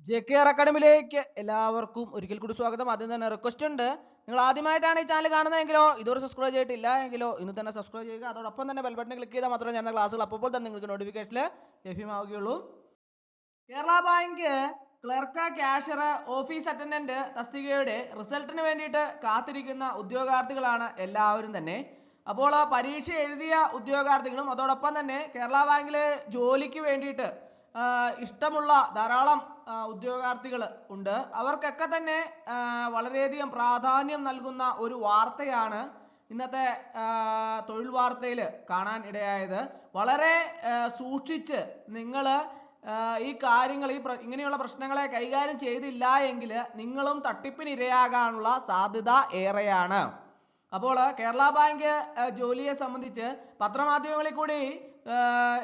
JKR അക്കാഡമിയിലേക്ക് എല്ലാവർക്കും ഒരിക്കൽ കൂടി സ്വാഗതം. ആദ്യം തന്നെ റിക്വസ്റ്റ് ഉണ്ട്, നിങ്ങൾ ആദ്യമായിട്ടാണ് ഈ ചാനൽ കാണുന്നതെങ്കിലോ ഇതുവരെ സബ്സ്ക്രൈബ് ചെയ്തിട്ടില്ല എങ്കിലോ ഇന്ന് തന്നെ സബ്സ്ക്രൈബ് ചെയ്യുക. അതോടൊപ്പം തന്നെ ബെൽ ബട്ടൺ ക്ലിക്ക് ചെയ്താൽ മാത്രമേ ഞാൻ ക്ലാസ്സുകൾ അപ്പോൾ തന്നെ നിങ്ങൾക്ക് നോട്ടിഫിക്കേഷനിൽ ലഭ്യമാവുകയുള്ളൂ. Kerala bank clerk, cashier, office attendant തസ്തികയുടെ റിസൾട്ടിന് വേണ്ടിയിട്ട് കാത്തിരിക്കുന്ന ഉദ്യോഗാർത്ഥികളാണ് എല്ലാവരും തന്നെ. അപ്പോൾ പരീക്ഷ എഴുതിയ ഉദ്യോഗാർത്ഥികളും അതോടൊപ്പം തന്നെ കേരള ബാങ്കിലെ ജോലിക്ക് വേണ്ടിയിട്ട് ഇഷ്ടമുള്ള ധാരാളം ഉദ്യോഗാർത്ഥികൾ ഉണ്ട്. അവർക്കൊക്കെ തന്നെ വളരെയധികം പ്രാധാന്യം നൽകുന്ന ഒരു വാർത്തയാണ് ഇന്നത്തെ തൊഴിൽ വാർത്തയിൽ കാണാൻ ഇടയായത്. വളരെ സൂക്ഷിച്ച് നിങ്ങൾ ഈ കാര്യങ്ങൾ ഇങ്ങനെയുള്ള പ്രശ്നങ്ങളെ കൈകാര്യം ചെയ്തില്ല എങ്കിൽ നിങ്ങളും തട്ടിപ്പിന് ഇരയാകാനുള്ള സാധ്യത ഏറെയാണ്. അപ്പോൾ കേരള ബാങ്ക് ജോലിയെ സംബന്ധിച്ച് പത്രമാധ്യമങ്ങളിൽ കൂടി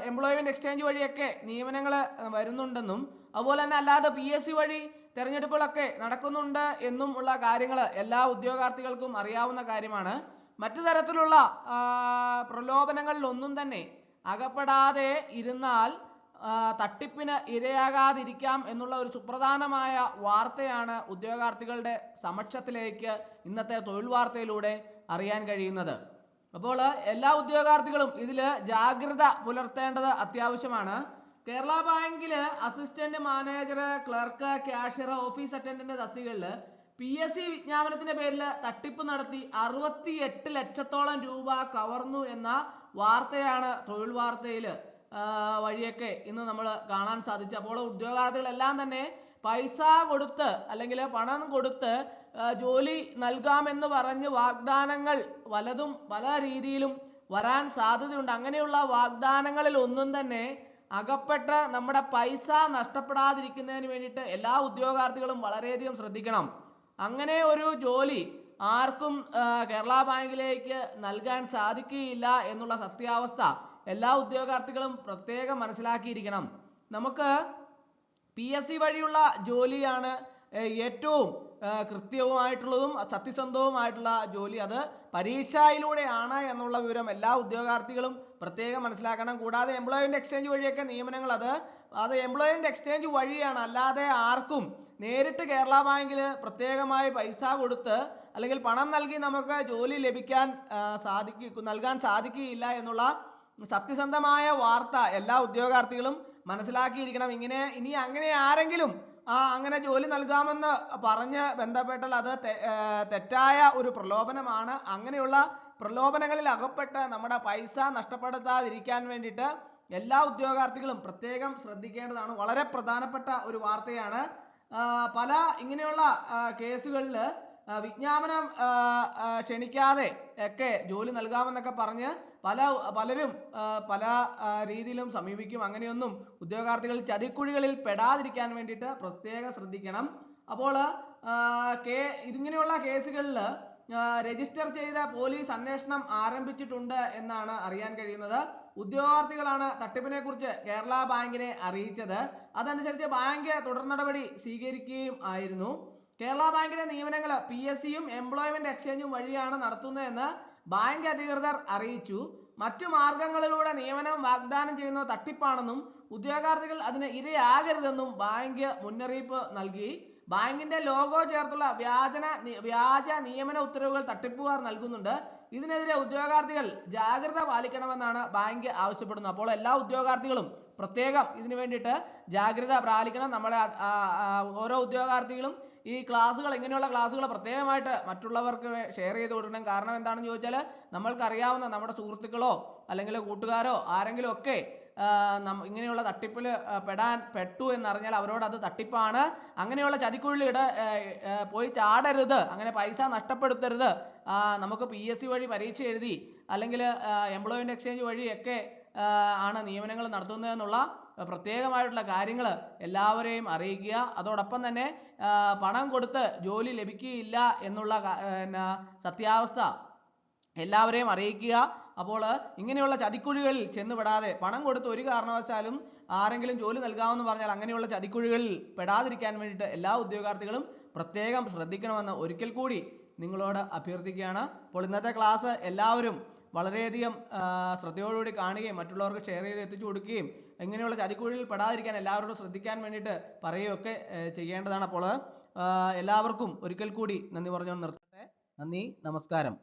എംപ്ലോയ്മെന്റ് എക്സ്ചേഞ്ച് വഴിയൊക്കെ നിയമനങ്ങൾ വരുന്നുണ്ടെന്നും അതുപോലെ തന്നെ അല്ലാതെ PSC വഴി തെരഞ്ഞെടുപ്പുകളൊക്കെ നടക്കുന്നുണ്ട് എന്നും ഉള്ള കാര്യങ്ങൾ എല്ലാ ഉദ്യോഗാർത്ഥികൾക്കും അറിയാവുന്ന കാര്യമാണ്. മറ്റു തരത്തിലുള്ള പ്രലോഭനങ്ങളിലൊന്നും തന്നെ അകപ്പെടാതെ ഇരുന്നാൽ തട്ടിപ്പിന് ഇരയാകാതിരിക്കാം എന്നുള്ള ഒരു സുപ്രധാനമായ വാർത്തയാണ് ഉദ്യോഗാർത്ഥികളുടെ സമക്ഷത്തിലേക്ക് ഇന്നത്തെ തൊഴിൽ വാർത്തയിലൂടെ അറിയാൻ കഴിയുന്നത്. അപ്പോൾ എല്ലാ ഉദ്യോഗാർത്ഥികളും ഇതിൽ ജാഗ്രത പുലർത്തേണ്ടത് അത്യാവശ്യമാണ്. കേരള ബാങ്കില് assistant manager, clerk, cashier, office attendant തസ്തികകളിൽ PSC വിജ്ഞാപനത്തിന്റെ പേരിൽ തട്ടിപ്പ് നടത്തി 68 ലക്ഷത്തോളം രൂപ കവർന്നു എന്ന വാർത്തയാണ് തൊഴിൽ വാർത്തയിൽ വഴിയൊക്കെ ഇന്ന് നമ്മൾ കാണാൻ സാധിച്ചത്. അപ്പോൾ ഉദ്യോഗാർത്ഥികളെല്ലാം തന്നെ പൈസ കൊടുത്ത് അല്ലെങ്കിൽ പണം കൊടുത്ത് ജോലി നൽകാമെന്ന് പറഞ്ഞ് വാഗ്ദാനങ്ങൾ പലതും പല രീതിയിലും വരാൻ സാധ്യതയുണ്ട്. അങ്ങനെയുള്ള വാഗ്ദാനങ്ങളിൽ ഒന്നും തന്നെ അകപ്പെട്ട് നമ്മുടെ പൈസ നഷ്ടപ്പെടാതിരിക്കുന്നതിന് വേണ്ടിയിട്ട് എല്ലാ ഉദ്യോഗാർത്ഥികളും വളരെയധികം ശ്രദ്ധിക്കണം. അങ്ങനെ ഒരു ജോലി ആർക്കും കേരള ബാങ്കിലേക്ക് നൽകാൻ സാധിക്കുകയില്ല എന്നുള്ള സത്യാവസ്ഥ എല്ലാ ഉദ്യോഗാർത്ഥികളും പ്രത്യേകം മനസ്സിലാക്കിയിരിക്കണം. നമുക്ക് PSC വഴിയുള്ള ജോലിയാണ് ഏറ്റവും കൃത്യവുമായിട്ടുള്ളതും സത്യസന്ധവുമായിട്ടുള്ള ജോലി. അത് പരീക്ഷയിലൂടെയാണ് എന്നുള്ള വിവരം എല്ലാ ഉദ്യോഗാർത്ഥികളും പ്രത്യേകം മനസ്സിലാക്കണം. കൂടാതെ എംപ്ലോയ്മെന്റ് എക്സ്ചേഞ്ച് വഴിയൊക്കെ നിയമനങ്ങൾ അത് എംപ്ലോയ്മെന്റ് എക്സ്ചേഞ്ച് വഴിയാണ്, അല്ലാതെ ആർക്കും നേരിട്ട് കേരള ബാങ്കിൽ പ്രത്യേകമായി പൈസ കൊടുത്ത് അല്ലെങ്കിൽ പണം നൽകി നമുക്ക് ജോലി നൽകാൻ സാധിക്കുകയില്ല എന്നുള്ള സത്യസന്ധമായ വാർത്ത എല്ലാ ഉദ്യോഗാർത്ഥികളും മനസ്സിലാക്കിയിരിക്കണം. ഇനി അങ്ങനെ ആരെങ്കിലും അങ്ങനെ ജോലി നൽകാമെന്ന് പറഞ്ഞ് ബന്ധപ്പെട്ടാൽ അത് തെറ്റായ ഒരു പ്രലോഭനമാണ്. അങ്ങനെയുള്ള പ്രലോഭനങ്ങളിൽ അകപ്പെട്ട് നമ്മുടെ പൈസ നഷ്ടപ്പെടുത്താതിരിക്കാൻ വേണ്ടിയിട്ട് എല്ലാ ഉദ്യോഗാർത്ഥികളും പ്രത്യേകം ശ്രദ്ധിക്കേണ്ടതാണ്. വളരെ പ്രധാനപ്പെട്ട ഒരു വാർത്തയാണ്. പല ഇങ്ങനെയുള്ള കേസുകളിൽ വിജ്ഞാപനം ക്ഷണിക്കാതെ ഒക്കെ ജോലി നൽകാമെന്നൊക്കെ പറഞ്ഞ് പലരും പല രീതിയിലും സമീപിക്കും. അങ്ങനെയൊന്നും ഉദ്യോഗാർത്ഥികൾ ചതിക്കുഴികളിൽ പെടാതിരിക്കാൻ വേണ്ടിയിട്ട് പ്രത്യേകം ശ്രദ്ധിക്കണം. അപ്പോൾ ഇങ്ങനെയുള്ള കേസുകളിൽ രജിസ്റ്റർ ചെയ്ത പോലീസ് അന്വേഷണം ആരംഭിച്ചിട്ടുണ്ട് എന്നാണ് അറിയാൻ കഴിയുന്നത്. ഉദ്യോഗാർത്ഥികളാണ് തട്ടിപ്പിനെ കുറിച്ച് കേരള ബാങ്കിനെ അറിയിച്ചത്. അതനുസരിച്ച് ബാങ്ക് തുടർ നടപടി സ്വീകരിക്കുകയും ആയിരുന്നു. കേരള ബാങ്കിലെ നിയമനങ്ങൾ PSCയും എംപ്ലോയ്മെന്റ് എക്സ്ചേഞ്ചും വഴിയാണ് നടത്തുന്നതെന്ന് ബാങ്ക് അധികൃതർ അറിയിച്ചു. മറ്റു മാർഗങ്ങളിലൂടെ നിയമനം വാഗ്ദാനം ചെയ്യുന്നത് തട്ടിപ്പാണെന്നും ഉദ്യോഗാർത്ഥികൾ അതിന് ഇരയാകരുതെന്നും ബാങ്ക് മുന്നറിയിപ്പ് നൽകി. ബാങ്കിന്റെ ലോഗോ ചേർത്തുള്ള വ്യാജ നിയമന ഉത്തരവുകൾ തട്ടിപ്പുകാർ നൽകുന്നുണ്ട്. ഇതിനെതിരെ ഉദ്യോഗാർത്ഥികൾ ജാഗ്രത പാലിക്കണമെന്നാണ് ബാങ്ക് ആവശ്യപ്പെടുന്നത്. അപ്പോൾ എല്ലാ ഉദ്യോഗാർത്ഥികളും പ്രത്യേകം ഇതിനു വേണ്ടിയിട്ട് ജാഗ്രത പാലിക്കണം. നമ്മുടെ ഓരോ ഉദ്യോഗാർത്ഥികളും ഈ ക്ലാസ്സുകൾ, ഇങ്ങനെയുള്ള ക്ലാസ്സുകൾ പ്രത്യേകമായിട്ട് മറ്റുള്ളവർക്ക് ഷെയർ ചെയ്ത് കൊടുക്കണം. കാരണം എന്താണെന്ന് ചോദിച്ചാൽ നമ്മൾക്കറിയാവുന്ന നമ്മുടെ സുഹൃത്തുക്കളോ അല്ലെങ്കിൽ കൂട്ടുകാരോ ആരെങ്കിലും ഒക്കെ ഇങ്ങനെയുള്ള തട്ടിപ്പിൽ പെട്ടു എന്നറിഞ്ഞാൽ അവരോട് അത് തട്ടിപ്പാണ്, അങ്ങനെയുള്ള ചതിക്കുഴിയിൽ പോയി ചാടരുത്, അങ്ങനെ പൈസ നഷ്ടപ്പെടുത്തരുത്, നമുക്ക് PSC വഴി പരീക്ഷ എഴുതി അല്ലെങ്കിൽ എംപ്ലോയ്മെന്റ് എക്സ്ചേഞ്ച് വഴിയൊക്കെ ആണ് നിയമനങ്ങൾ നടത്തുന്നതെന്നുള്ള പ്രത്യേകമായിട്ടുള്ള കാര്യങ്ങൾ എല്ലാവരെയും അറിയിക്കുക. അതോടൊപ്പം തന്നെ പണം കൊടുത്ത് ജോലി ലഭിക്കുകയില്ല എന്നുള്ള സത്യാവസ്ഥ എല്ലാവരെയും അറിയിക്കുക. അപ്പോൾ ഇങ്ങനെയുള്ള ചതിക്കുഴികളിൽ ചെന്നുപെടാതെ, പണം കൊടുത്ത് ഒരു കാരണവശാലും ആരെങ്കിലും ജോലി നൽകാമെന്ന് പറഞ്ഞാൽ അങ്ങനെയുള്ള ചതിക്കുഴികളിൽ പെടാതിരിക്കാൻ വേണ്ടിയിട്ട് എല്ലാ ഉദ്യോഗാർത്ഥികളും പ്രത്യേകം ശ്രദ്ധിക്കണമെന്ന് ഒരിക്കൽ കൂടി നിങ്ങളോട് അഭ്യർത്ഥിക്കുകയാണ്. അപ്പോൾ ഇന്നത്തെ ക്ലാസ് എല്ലാവരും വളരെയധികം ശ്രദ്ധയോടുകൂടി കാണുകയും മറ്റുള്ളവർക്ക് ഷെയർ ചെയ്ത് എത്തിച്ചു കൊടുക്കുകയും ഇങ്ങനെയുള്ള ചതിക്കുഴിയിൽ പെടാതിരിക്കാൻ എല്ലാവരോടും ശ്രദ്ധിക്കാൻ വേണ്ടിയിട്ട് പറയുകയൊക്കെ ചെയ്യേണ്ടതാണ്. അപ്പോൾ എല്ലാവർക്കും ഒരിക്കൽ കൂടി നന്ദി പറഞ്ഞുകൊണ്ട് നിർത്തട്ടെ. നന്ദി, നമസ്കാരം.